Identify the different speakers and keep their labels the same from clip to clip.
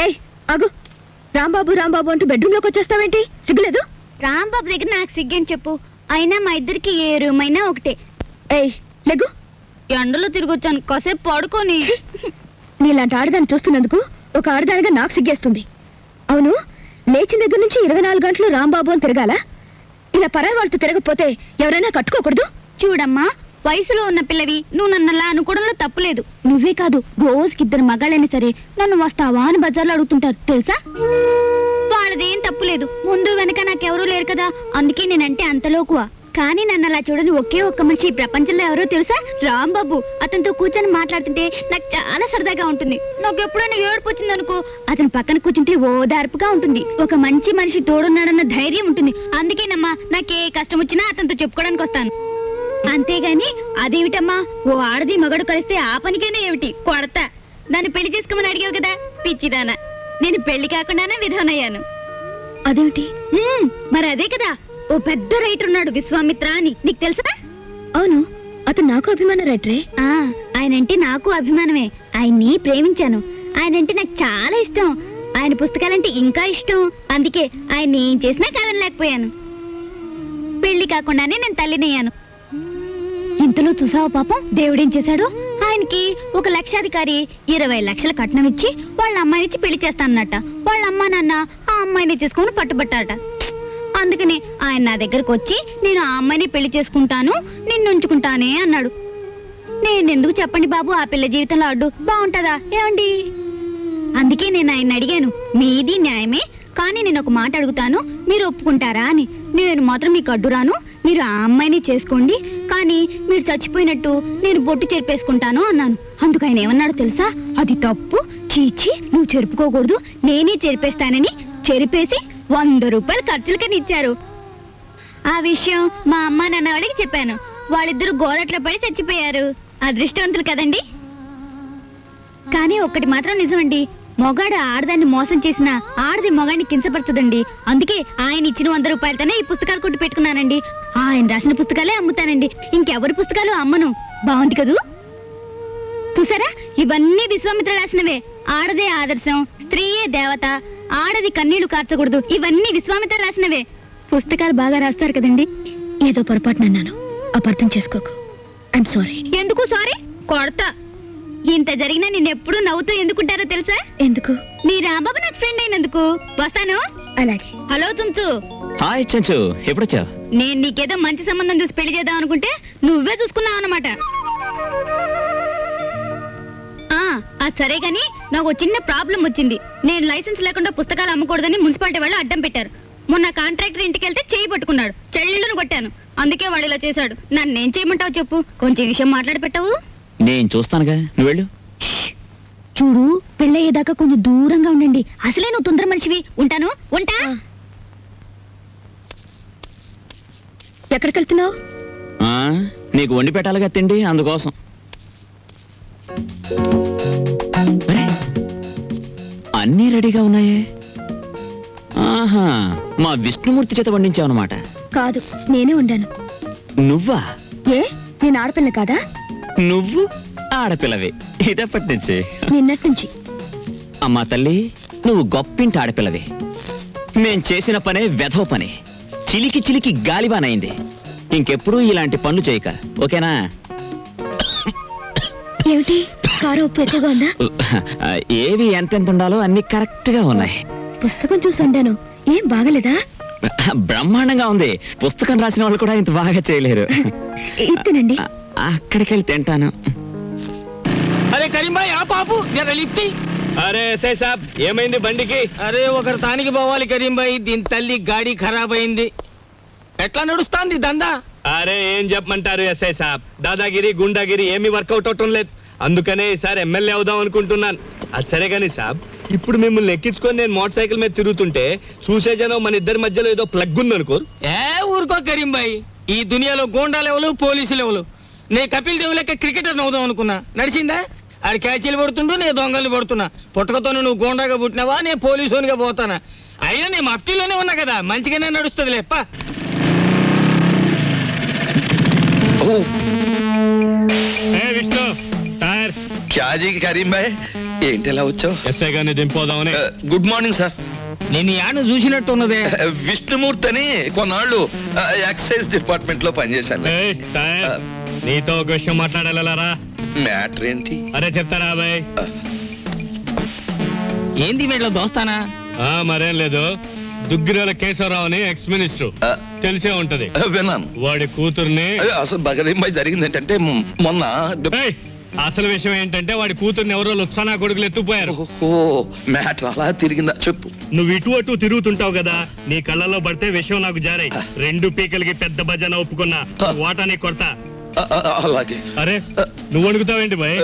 Speaker 1: ఏయ్ ఆగు, రాంబాబు రాంబాబు అంటూ బెడ్రూమ్ లోకి వచ్చేస్తావేంటి? సిగ్గులేదు?
Speaker 2: రాంబాబు దగ్గర నాకు సిగ్గని చెప్పు. అయినా మా ఇద్దరికి ఏ రూమ్ అయినా ఒకటే.
Speaker 1: ఏయ్ లెగ్గు.
Speaker 2: ఎండలో తిరిగొచ్చాను, కాసేపు పడుకొని.
Speaker 1: నీలాంటి ఆడదాన్ని చూస్తున్నందుకు ఒక ఆడదానిగా నాకు సిగ్గేస్తుంది. అవును, లేచిన దగ్గర నుంచి 24 గంటలు రాంబాబు అని తిరగాల? ఇలా పరాయి వాళ్ళతో తిరగకపోతే ఎవరైనా కట్టుకోకూడదు?
Speaker 2: చూడమ్మా, వయసులో ఉన్న పిల్లవి నువ్వు నన్నలా అనుకోవడంలో తప్పులేదు. నువ్వే కాదు, రోజుకి 2 మగాళ్ళైనా సరే నన్ను వస్తావా అని బజార్లో అడుగుతుంటారు తెలుసా. వాళ్ళదేం తప్పులేదు, ముందు వెనక నాకెవరూ లేరు కదా, అందుకే నేనంటే అంతలోకువా. కానీ నన్ను అలా చూడని ఒకే ఒక్క మనిషి ఈ ప్రపంచంలో ఎవరో తెలుసా? రాంబాబు. అతనితో కూర్చొని మాట్లాడుతుంటే నాకు చాలా సరదాగా ఉంటుంది. నాకు ఎప్పుడైనా ఏడుపు వచ్చిందనుకో, అతని పక్కన కూర్చుంటే ఓదార్పుగా ఉంటుంది. ఒక మంచి మనిషి తోడున్నాడన్న ధైర్యం ఉంటుంది. అందుకేనమ్మా నాకే కష్టం వచ్చినా అతనితో చెప్పుకోవడానికి వస్తాను. అంతేగాని అదేమిటమ్మా, ఓ ఆడది మగడు కలిస్తే ఆ పనికైనా ఏమిటి కొడతా. దాన్ని పెళ్లి చేసుకోమని అడిగావు కదా పిచ్చిదానా, నేను పెళ్లి కాకుండానే విధానయ్యాను.
Speaker 1: అదేమిటి?
Speaker 2: మరి అదే కదా, ఓ పెద్ద రైటర్ ఉన్నాడు విశ్వామిత్ర అని, నీకు తెలుసా?
Speaker 1: అవును, అతను నాకు అభిమాన రైటరే.
Speaker 2: ఆయనంటే నాకు అభిమానమే. ఆయన్ని ప్రేమించాను. ఆయనంటే నాకు చాలా ఇష్టం. ఆయన పుస్తకాలంటే ఇంకా ఇష్టం. అందుకే ఆయన్ని ఏం చేసినా కాదనలేకపోయాను. పెళ్లి కాకుండానే నేను తల్లినయ్యాను. ఇంతలో చూసావా పాపం దేవుడేం చేశాడు? ఆయనకి ఒక లక్షాధికారి 20 లక్షల కట్నం ఇచ్చి వాళ్ళ అమ్మాయినిచ్చి పెళ్లి చేస్తానన్నట. వాళ్ళ అమ్మా నాన్న ఆ అమ్మాయిని చేసుకుని పట్టుబట్టారట. అందుకని ఆయన నా దగ్గరకు వచ్చి నేను ఆ అమ్మాయిని పెళ్లి చేసుకుంటాను, నిన్ను ఉంచుకుంటానే అన్నాడు. నేనెందుకు చెప్పండి బాబు ఆ పిల్ల జీవితంలో అడ్డు? బాగుంటదా ఏమండి? అందుకే నేను ఆయన అడిగాను, మీది న్యాయమే, కానీ నేను ఒక మాట అడుగుతాను, మీరు ఒప్పుకుంటారా అని. నేను మాత్రం మీకు అడ్డు రాను, మీరు ఆ అమ్మాయిని చేసుకోండి, కానీ మీరు చచ్చిపోయినట్టు నేను బొట్టు చెరిపేసుకుంటాను అన్నాను. అందుకు ఆయన ఏమన్నాడు తెలుసా? అది తప్పు, చీచి నువ్వు చెరుపుకోకూడదు, నేనే చెరిపేస్తానని చెరిపేసి 100 రూపాయలు ఖర్చులకని ఇచ్చారు. ఆ విషయం మా అమ్మ నాన్న వాళ్ళకి చెప్పాను. వాళ్ళిద్దరూ గోదట్లో పడి చచ్చిపోయారు. అదృష్టవంతులు కదండి. కానీ ఒక్కటి మాత్రం నిజమండి, మొగాడు ఆడదాన్ని మోసం చేసిన ఆడది మొగాడిని కించపరచదండి. అందుకే ఆయన ఇచ్చిన 100 రూపాయలతోనే ఈ పుస్తకాలు కొట్టి పెట్టుకున్నానండి. ఆయన రాసిన పుస్తకాలే అమ్ముతానండి, ఇంకెవరి పుస్తకాలు అమ్మను. బాగుంది కదూ? చూసారా, ఇవన్నీ విశ్వామిత్ర రాసినవే. ఆడదే ఆదర్శం, స్త్రీయే దేవత, ఆడది కన్నీళ్లు కార్చకూడదు, ఇవన్నీ విశ్వామిత్ర రాసినవే. పుస్తకాలు బాగా రాస్తారు కదండి.
Speaker 1: ఏదో పొరపాటు నన్నాను, అపార్థం చేసుకోకు. I'm sorry.
Speaker 2: ఎందుకు సారీ? కొడతా. ఇంత జరిగినా నిన్నెప్పుడు నవ్వుతూ ఎందుకుంటారో తెలుసా?
Speaker 1: ఎందుకు?
Speaker 2: నీ రాంబాబు నాకు ఫ్రెండ్ అయినందుకు. వస్తాను.
Speaker 1: అలాగే.
Speaker 2: హలో చుంచు.
Speaker 3: హాయ్ చెంచు, ఎప్పుడొచ్చావు?
Speaker 2: నేను నీకేదో మంచి సంబంధం చూసి పెళ్లి చేద్దాం అనుకుంటే నువ్వే చూసుకున్నావు అన్నమాట. అది సరే గాని నాకు చిన్న ప్రాబ్లం వచ్చింది. నేను లైసెన్స్ లేకుండా పుస్తకాలు అమ్మకూడదని మున్సిపాలిటీ వాళ్ళు అడ్డం పెట్టారు. మొన్న కాంట్రాక్టర్ ఇంటికి వెళ్తే చేయి పట్టుకున్నాడు, చెల్లెళ్ళను కొట్టాను. అందుకే వాడు ఇలా చేశాడు. నన్నేం చేయమంటావు చెప్పు? కొంచెం విషయం మాట్లాడి పెట్టావు.
Speaker 3: నేను చూస్తానుగా, నువ్వు వెళ్ళు.
Speaker 2: చూడు, పెళ్ళయ్యేదాకా కొంచెం దూరంగా ఉండండి. అసలే నువ్వు తొందర మనిషివి. ఉంటాను, ఉంటా.
Speaker 1: ఎక్కడికి వెళ్తున్నావు?
Speaker 3: నీకు వండి పెట్టాలిగా తిండి, అందుకోసం. అన్నీ రెడీగా ఉన్నాయే. ఆహా, మా విష్ణుమూర్తి చేత వండించావు అన్నమాట.
Speaker 1: కాదు, నేనే వండాను.
Speaker 3: నువ్వా?
Speaker 1: ఏ, నేను ఆడపిల్ల కాదా?
Speaker 3: నువ్వు ఆడపిల్లవే ఇదప్పటి నుంచి.
Speaker 1: నిన్నటి నుంచి.
Speaker 3: అమ్మా తల్లి, నువ్వు గొప్పింటి ఆడపిల్లవే. నేను చేసిన పనే వెధవ పని, చిలికి చిలికి గాలిబానైంది. ఇంకెప్పుడు ఇలాంటి పనులు చేయక, ఓకేనా?
Speaker 1: ఏమిటి, కారు ఉప్పు ఎక్కువగా ఉందా?
Speaker 3: ఏవి ఎంతెంత ఉండాలో అన్ని కరెక్ట్ గా ఉన్నాయి.
Speaker 1: పుస్తకం చూసి వండాను, ఏం బాగలేదా?
Speaker 3: బ్రహ్మాండంగా ఉంది. పుస్తకం రాసిన వాళ్ళు కూడా ఇంత బాగా చేయలేరు.
Speaker 1: ఇత్తనండి.
Speaker 3: అక్కడికి వెళ్ళి తింటాను.
Speaker 4: అరే కరీం భాయ్, ఆ బాబు జర లిఫ్ట్.
Speaker 5: అరే ఎస్ఐ సాబ్, ఏమైంది బండికి?
Speaker 4: అరే ఒకరు తానికి పోవాలి కరీం భాయ్, దీని తల్లి గాడి ఖరాబ్ అయింది. ఎట్లా నడుస్తాంది దందా?
Speaker 5: అరే ఏం చెప్పమంటారు ఎస్ఐ సాబ్, దాదాగిరి గుండాగిరి ఏమీ వర్కౌట్ అవటం లేదు. అందుకనే ఈసారి ఎమ్మెల్యే అవుదాం అనుకుంటున్నాను. అది సరే గానీ సాబ్, ఇప్పుడు మిమ్మల్ని ఎక్కించుకొని నేను మోటార్ సైకిల్ మీద తిరుగుతుంటే చూసే జనం మన ఇద్దరి మధ్యలో ఏదో ప్లగ్ ఉందనుకోరు.
Speaker 4: ఊరుకో కరీం భాయ్, ఈ దునియాలో గోండా లెవెలు, పోలీసు లెవెలు. నే కపిల్ దేవ్ లెక్క క్రికెటర్ అవుదాం అనుకున్నా, నడిచిందా? ఆడు క్యాచీలు పడుతుంటూ నేను దొంగలు పడుతున్నా. పుట్టకతో నువ్వు గోండాగా పుట్టినావా, నేను పోలీసునిగా పోతానా? అయినా నేను మఫ్టీలోనే ఉన్నా కదా, మంచిగానే నడుస్తుంది లేప్ప.
Speaker 5: విష్ణు
Speaker 6: क्या जी करीम भाई, ఏంటి ఎలా వచ్చావు?
Speaker 5: ఎస్ఐ గారిని దింపోదామని.
Speaker 6: Good morning sir.
Speaker 4: నేను యాను చూసినట్టున్నదే.
Speaker 6: విష్ణుమూర్తి అని కొన్నాళ్ళు ఎక్సైజ్ డిపార్ట్మెంట్ లో పనిచేశాను.
Speaker 5: ఏయ్, సార్, నీతో ఒక విషయం మాట్లాడాలరా.
Speaker 6: మ్యాటర్ ఏంటి?
Speaker 5: అరే చెప్తారా అబ్బాయి?
Speaker 4: ఏంది వీళ్ళ దోస్తానా?
Speaker 5: మరేం లేదు, దుగ్గిరాల కేశవరావు అని ఎక్స్ మినిస్టర్, తెలిసే ఉంటది.
Speaker 6: విన్నాను.
Speaker 5: వాడి కూతుర్ని.
Speaker 6: అసలు బగదింపై జరిగింది ఏంటంటే మొన్న
Speaker 5: ఏయ్, అసలు విషయం ఏంటంటే వాడి కూతుర్ని ఎవరో లుత్సానా కొడుకులు ఎత్తుపోయారు.
Speaker 6: మ్యాటర్ అలా తిరిగిందా చెప్పు.
Speaker 5: నువ్వు ఇటు అటు తిరుగుతుంటావు కదా, నీ కళ్ళలో పడితే విషయం నాకు జారాయి. 2 పీకలకి పెద్ద భజన ఒప్పుకున్నా, వాటాని కొడతా.
Speaker 6: అలాగే.
Speaker 5: అరే నువ్వు అడుగుతావేంటి బాయ్?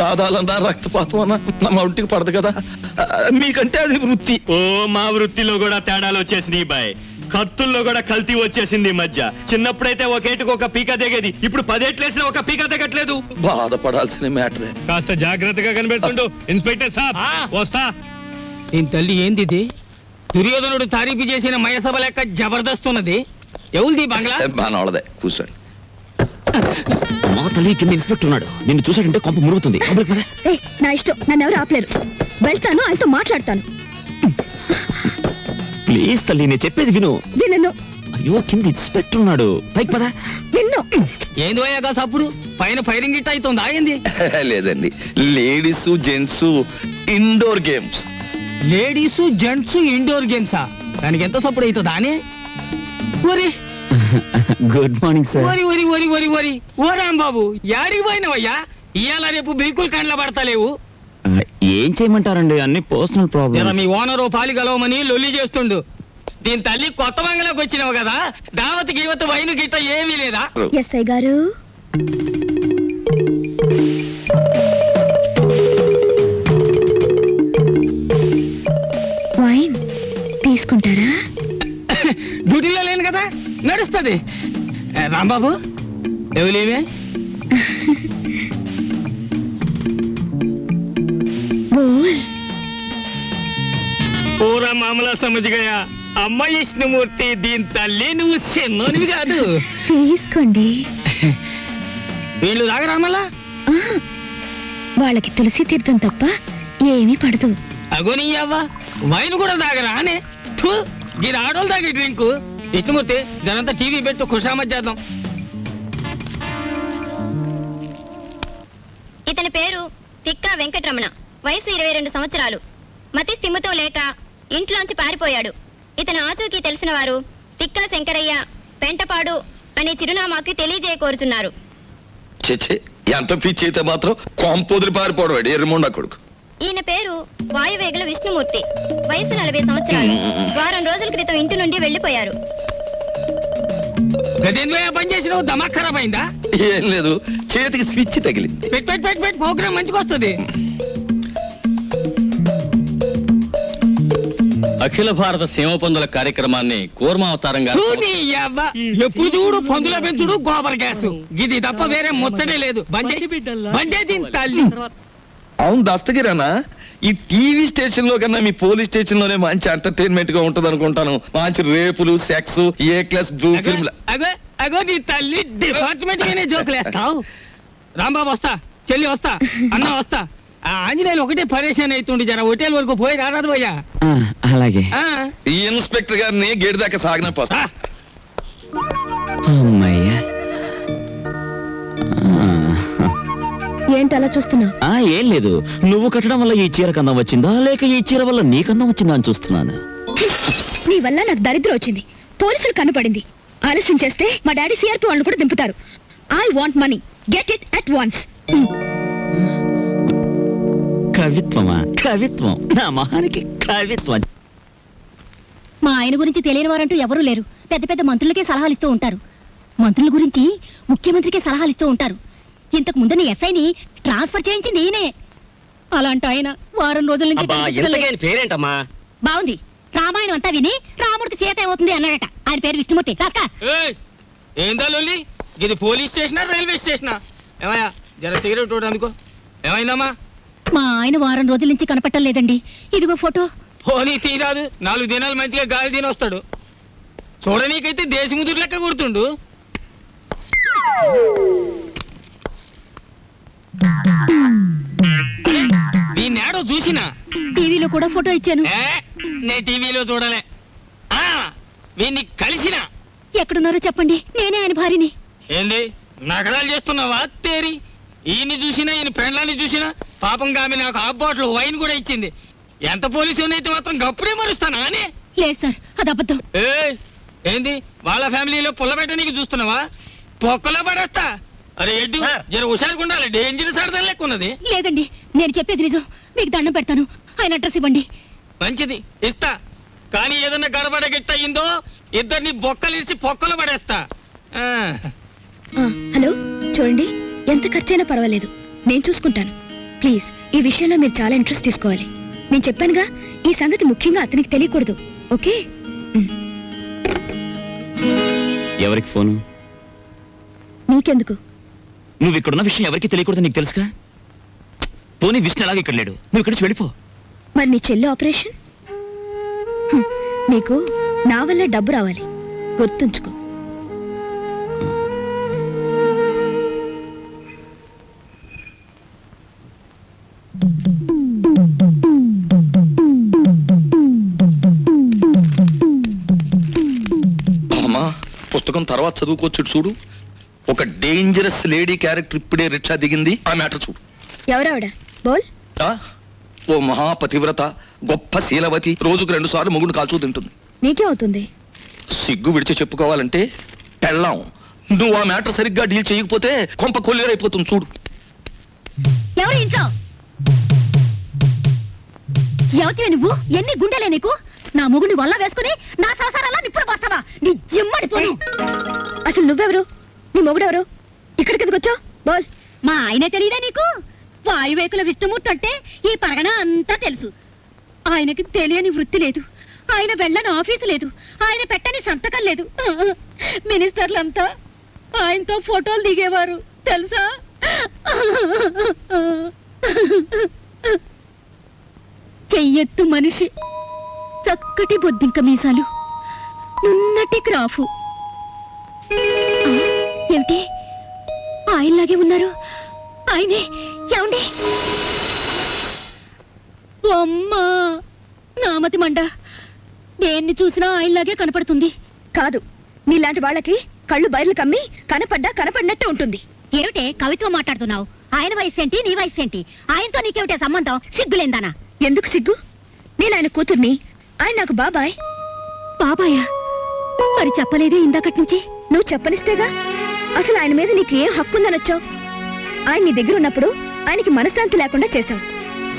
Speaker 6: దాదాలన్నా రక్తపాతం అన్నా మా ఒంటికి పడదు కదా, మీకంటే అది వృత్తి.
Speaker 5: ఓ, మా వృత్తిలో కూడా తేడాలు వచ్చేసినాయి బాయ్. కత్తుల్లో కూడా కల్తీ వచ్చేసింది ఈ మధ్య. చిన్నప్పుడైతే ఒకేటికి ఒక పీక దిగేది, ఇప్పుడు 10 ఏట్లేసినా ఒక పీక దిగట్లేదు.
Speaker 6: బాధపడాల్సిన మ్యాటరే.
Speaker 5: కాస్త జాగ్రత్తగా కనిపెడుతుండు ఇన్స్పెక్టర్ సాబ్. వస్తా.
Speaker 4: దీని తల్లి ఏంది ఇది? దుర్యోధనుడు తారీఫు చేసిన మయసభ లెక్క జబర్దస్త్ ఉన్నది. ఎవరిది బంగ్లా?
Speaker 6: బానోళ్ళదే, కూర్చోండి.
Speaker 3: మా తల్లి కింద ఇన్స్పెక్టర్ ఉన్నాడు, నిన్ను చూసాడంటే కొంప మురుగుతుంది.
Speaker 1: ఏయ్, నా ఇష్టం, నన్ను ఎవరు ఆపలేరు. వెళ్తాను, ఆయనతో మాట్లాడతాను.
Speaker 3: ప్లీజ్ తల్లి, నేను చెప్పేది విను.
Speaker 1: విన్ను
Speaker 3: అయ్యో, కింద ఇన్స్పెక్టర్ ఉన్నాడు, పైకి పదా.
Speaker 1: విన్ను.
Speaker 4: ఏంది పోయాక సప్పుడు పైన ఫైరింగ్ గిట్ అవుతుందా ఏంది?
Speaker 6: లేదండి, ladies gents indoor games.
Speaker 4: Ladies gents indoor గేమ్సా? దానికి ఎంత సప్పుడు అవుతుందా అని? ఒరి
Speaker 3: గుడ్ మార్నింగ్ సార్.
Speaker 4: ఒరి ఒరి ఒరి ఒరి ఒరి ఓ రాంబాబు, యాడికి పోయినవయ్యా? ఇవాళ రేపు బిల్కుల్ కండ్ల పడతలేవు.
Speaker 3: ఏం చేయమంటారండి, అన్ని పర్సనల్
Speaker 4: జర
Speaker 3: ప్రాబ్లమ్.
Speaker 4: మీ ఓనరు పాలి గలవమని లొల్లి చేస్తుండు. దీని తల్లి కొత్త బంగ్లాకి వచ్చినావు కదా, దావత్ గీవత్ వైను గిట్ట ఏమీ లేదా?
Speaker 1: ఎస్ఐ గారు, వైన్ తీసుకుంటారా?
Speaker 4: డ్యూటీలో లేను కదా, నడుస్తుంది. రాంబాబు ఎవలేవే?
Speaker 1: బోల్.
Speaker 4: పూరా మామలా సమజ్గయా. అమ్మ విష్ణుమూర్తి, దీని తల్లి నువ్వు చిన్నోనివి కాదు.
Speaker 1: తీసుకోండి.
Speaker 4: వీళ్ళు తాగరా మళ్ళా?
Speaker 1: ఆ, వాళ్ళకి తులసి తీర్థం తప్ప ఏమీ పడదు.
Speaker 4: అగోని అవ్వ, వైన్ కూడా తాగరా అనే? దీని ఆడోళ్ళు తాగే డ్రింక్. విష్ణుమూర్తి, దానంతా టీవీ పెట్టు, ఖుషామత్ చేద్దాం.
Speaker 2: ఇతని పేరు తిక్కా వెంకటరమణ, వయసు 22 సంవత్సరాలు. మతి స్థిమితో లేక ఇంట్లోంచి పారిపోయాడు. ఇతను ఆచూకీ తెలిసిన వారు తిక్కా శంకరయ్య, పెంటపాడు అనే చిరునామాకి తెలియజేయకోరుచున్నారు.
Speaker 6: చెచ్చే, ఎంత పిచ్చి అయితే మాత్రం కొంపొదిరి పారిపోవడం ఎర్రమొండ కొడుకు.
Speaker 2: ఈయన పేరు వాయువేగుల విష్ణుమూర్తి, వయసు 40 సంవత్సరాలు. వారం రోజుల క్రితం ఇంటి నుండి వెళ్లిపోయారు.
Speaker 4: గదేంద్రయ్య పని చేసినావు, దమాక్ ఖరాబ్ అయిందా?
Speaker 6: ఏం లేదు, చేతికి స్విచ్ తగిలింది.
Speaker 4: పెట్ పెట్ పెట్ పెట్ ప్రోగ్రామ్ మంచిగా వస్తుంది.
Speaker 7: అఖిల భారత సీమ పందుల కార్యక్రమాన్ని కూర్మావతారంగా
Speaker 4: ఎప్పుడు చూడు పందుల పెంచుడు, గోబర్ గ్యాస్, ఇది తప్ప వేరే ముచ్చటే లేదు. బంజే దీని తల్లి.
Speaker 6: అవును దస్తగిరానా, ఈ టీవీ స్టేషన్ లో కన్నా మీ పోలీస్ స్టేషన్ లోనే మంచి ఎంటర్టైన్మెంట్ గా ఉంటది అనుకుంటాను. మంచి రేపులు, సెక్స్, ఏ క్లాస్ బ్లూ ఫిల్మ్.
Speaker 4: అగో అగో నీ తల్లి, డిపార్ట్మెంట్ గానే జోకులేస్తావు. రాంబాబు వస్తా, చెల్లి వస్తా, అన్న వస్తా. ఆ ఆంజనేయులు ఒకటే పరేషాన్ అవుతుండే, జర హోటల్ వరకు పోయి రారాదు పోయా.
Speaker 3: అలాగే.
Speaker 6: ఈ ఇన్స్పెక్టర్ గారిని గేట్ దాకా సాగిన పోస్తా.
Speaker 3: అమ్మయ్యా.
Speaker 1: ఏంటి అలా చూస్తున్నావు?
Speaker 3: ఏం లేదు, నువ్వు కట్టడం వల్ల ఈ చీర కందం వచ్చిందా, లేక ఈ చీర వల్ల నీ కందం వచ్చిందా అని చూస్తున్నాను.
Speaker 1: నీ వల్ల నాకు దరిద్రం వచ్చింది. పోలీసులు కనపడింది. ఆలస్యం చేస్తే మా డాడీ సిఆర్పి వాళ్ళు కూడా దింపుతారు. I want money, get it at once.
Speaker 3: కవిత్వమా? కవిత్వం నా మొహానికి కవిత్వం.
Speaker 2: మా ఆయన గురించి తెలియని వారంటూ ఎవరూ లేరు. పెద్ద పెద్ద మంత్రులకే సలహాలు ఇస్తూ ఉంటారు. మంత్రుల గురించి ముఖ్యమంత్రికే సలహాలు ఇస్తూ ఉంటారు. ఇంతకు ముందు నీ ఎస్ఐని ట్రాన్స్ఫర్ చేయించింది ఈయనే. అలాంటి ఆయన వారం రోజుల నుంచి కనిపించలేదు.
Speaker 7: పేరేంటమ్మా?
Speaker 2: బాగుంది. రామాయణం అంతా విని రాముడికి సీత ఏమవుతుంది అన్నాడట. ఆయన పేరు విష్ణుమూర్తి. రాస్కా.
Speaker 4: ఏందా లొల్లి? ఇది పోలీస్ స్టేషనా, రైల్వే స్టేషనా? ఏమయ్యా, జర సిగరెట్ ఒకటి అందుకో. ఏమైందమ్మా?
Speaker 2: మా ఆయన వారం రోజుల నుంచి కనపట్టం లేదండి. ఇదిగో ఫోటో.
Speaker 4: పోనీ తీరాదు, 4 దినాలు మంచిగా గాలి తిని వస్తాడు. చూడనీకైతే దేశముదురు లెక్క గుర్తుండు. దీన్ని ఏడో చూసినా
Speaker 2: టీవీలో కూడా ఫోటో ఇచ్చాను.
Speaker 4: ఏ, నే టీవీలో చూడలే. ఆ వీన్ని కలిసినా.
Speaker 2: ఎక్కడున్నారో చెప్పండి, నేనే ఆయన భార్యని.
Speaker 4: ఏంది నగరాలు చేస్తున్నావా తేరి? ఈయన్ని చూసినా ఈయన పెండ్లాన్ని చూసినా పాపం ఆమె నాకు హాఫ్ బాటిల్ వైన్ కూడా ఇచ్చింది. ఎంత పోలీసు అయితే మాత్రం గప్పుడే మరుస్తానా అని?
Speaker 2: లేదు సార్, అది అబద్ధం.
Speaker 4: ఏ ఏంది వాళ్ళ ఫ్యామిలీలో పుల్లబెట్టనికి చూస్తున్నావా? పొక్కలో పడేస్తా. అరే ఎడ్డు జర హుషారుగా ఉండాలి, డేంజర్ సరదాలు లెక్క ఉన్నది.
Speaker 2: లేదండి, నేను చెప్పేది నిజం. మీకు దండం పెడతాను, ఆయన అడ్రస్ ఇవ్వండి.
Speaker 4: మంచిది ఇస్తా, కానీ ఏదన్నా గడబడ గిట్ట అయిందో ఇద్దరిని బొక్కలిసి పొక్కలు పడేస్తా. ఆ.
Speaker 1: హలో చూడండి, ఎంత ఖర్చైనా పర్వాలేదు, నేను చూసుకుంటాను. ప్లీజ్ ఈ విషయంలో మీరు చాలా ఇంట్రెస్ట్ తీసుకోవాలి. నేను చెప్పానుగా, ఈ సంగతి ముఖ్యంగా అతనికి తెలియకూడదు. ఓకే?
Speaker 3: ఎవరికి ఫోను?
Speaker 1: నీకెందుకు?
Speaker 3: నువ్వు ఇక్కడున్న విషయం ఎవరికి తెలియకూడదు, నీకు తెలుసుగా. పోనీ విష్ణు అలాగే ఇక్కడ లేడు, నువ్వు ఇక్కడి నుంచి వెళ్ళిపో.
Speaker 1: మరి నీ చెల్లి ఆపరేషన్? నీకు నా వల్ల డబ్బు రావాలి, గుర్తుంచుకో.
Speaker 6: అమ్మా, పుస్తకం తర్వాత చదువుకోవచ్చు. చూడు, ఒక డేంజరస్ లేడీ క్యారెక్టర్ ఇప్పుడే రిక్షా దిగింది. ఆ మ్యాటర్ చూడు.
Speaker 1: ఎవరావిడ? బోల్.
Speaker 6: ఆ? ఓ మహాపతివ్రత, గొప్ప శీలవతి, రోజుకు 2 సార్లు మొగుడు కాల్చూ తింటుంది.
Speaker 1: నీకే అవుతుంది.
Speaker 6: సిగ్గు విడిచి చెప్పుకోవాలంటే పెళ్ళాం. నువ్వు ఆ మ్యాటర్ సరిగ్గా డీల్ చేయకపోతే కొంప కొల్లేరైపోతుంది. చూడు.
Speaker 2: ఎవరు ఇంట్లో? ఎవతివే నువ్వు? ఎన్ని గుండెలే నీకు? నా మొగుడిని వల్ల వేసుకుని నా సంసారాల్లో నిప్పుడు పోస్తావా? నీ జిమ్మడి పోను.
Speaker 1: అసలు నువ్వెవరు? నీ మొగుడెవరు? ఇక్కడికి ఎందుకు వచ్చావు? బోల్.
Speaker 2: మా ఆయనే తెలియదా నీకు? వాయువేకుల విష్ణుమూర్తి అంటే ఈ పరగణ అంతా తెలుసు. ఆయనకి తెలియని వృత్తి లేదు, ఆయన వెళ్ళని ఆఫీసు లేదు, ఆయన పెట్టని సంతకం లేదు. మినిస్టర్లంతా ఆయనతో ఫోటోలు దిగేవారు తెలుసా? చెయ్యెత్తు మనిషి, చక్కటి బొద్దింక మీసాలు, నున్నటి గ్రాఫు. ఏమిటి ఆయనలాగే ఉన్నారు? ఆయనే. ఏమండి? అమ్మా, నామతి మండ, దేన్ని చూసినా ఆయనలాగే కనపడుతుంది.
Speaker 1: కాదు, నీలాంటి వాళ్ళకి కళ్ళు బయర్లు కమ్మి కనపడినట్టే ఉంటుంది.
Speaker 2: ఏమిటే కవిత్వం మాట్లాడుతున్నావు? ఆయన వయసు ఏంటి, నీ వయసు ఏంటి? ఆయనతో నీకేమిటే సంబంధం? సిగ్గులేందానా?
Speaker 1: ఎందుకు సిగ్గు? నేను ఆయన కూతుర్ని, ఆయన నాకు బాబాయ్.
Speaker 2: బాబాయా? మరి చెప్పలేదే ఇందాకటి నుంచి?
Speaker 1: నువ్వు చెప్పనిస్తేగా. అసలు ఆయన మీద నీకు ఏం హక్కు ఉందని వచ్చావు? ఆయన నీ దగ్గర ఉన్నప్పుడు ఆయనకి మనశ్శాంతి లేకుండా చేశావు.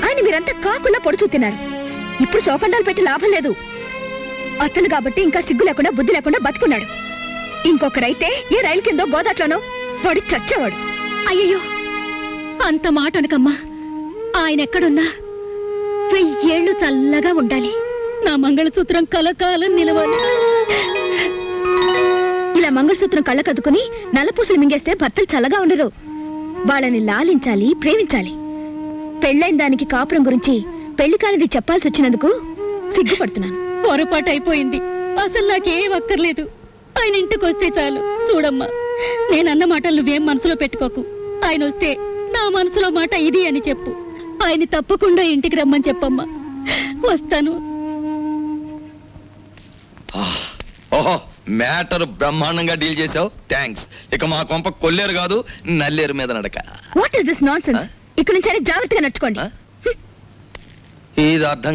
Speaker 1: ఆయన మీరంతా కాకులా పొడుచు తిన్నారు. ఇప్పుడు శోకండాలు పెట్టి లాభం లేదు. అతను కాబట్టి ఇంకా సిగ్గు లేకుండా బుద్ధి లేకుండా బతుకున్నాడు. ఇంకొకరైతే ఏ రైలు కిందో గోదాట్లోనో వాడి చచ్చేవాడు.
Speaker 2: అయ్యయ్యో, అంత మాట అనకమ్మా. ఆయన ఎక్కడున్నా 1000 ఏళ్ళు చల్లగా ఉండాలి. నా మంగళసూత్రం కలకాలం నిలవాలి.
Speaker 1: ఇలా మంగళసూత్రం కళ్ళకద్దుకుని నల్లపూసలు మింగేస్తే భర్తలు చల్లగా ఉండరు. వాళ్ళని లాలించాలి, ప్రేమించాలి. పెళ్ళైన దానికి కాపురం గురించి పెళ్లి కానిది చెప్పాల్సి వచ్చినందుకు సిగ్గుపడుతున్నాను.
Speaker 2: పొరపాటు అయిపోయింది. అసలు నాకేం అక్కర్లేదు. ఆయన ఇంటికి వస్తే చాలు. చూడమ్మా, నేనన్న మాటలు నువ్వేం మనసులో పెట్టుకోకు. ఆయన వస్తే నా మనసులో మాట ఇది అని చెప్పు. ఆయన తప్పకుండా ఇంటికి రమ్మని చెప్పమ్మా. వస్తాను.
Speaker 6: ఓహో, మ్యాటర్ బ్రహ్మాండంగా డీల్ చేసావు. థ్యాంక్స్. ఇక మా కొంప కొల్లేరు కాదు, నల్లేరు మీద నడక.
Speaker 1: What is this nonsense? ఇక్కడ నుంచి జాగ్రత్తగా నడుచుకోండి.
Speaker 6: ఇది అర్థం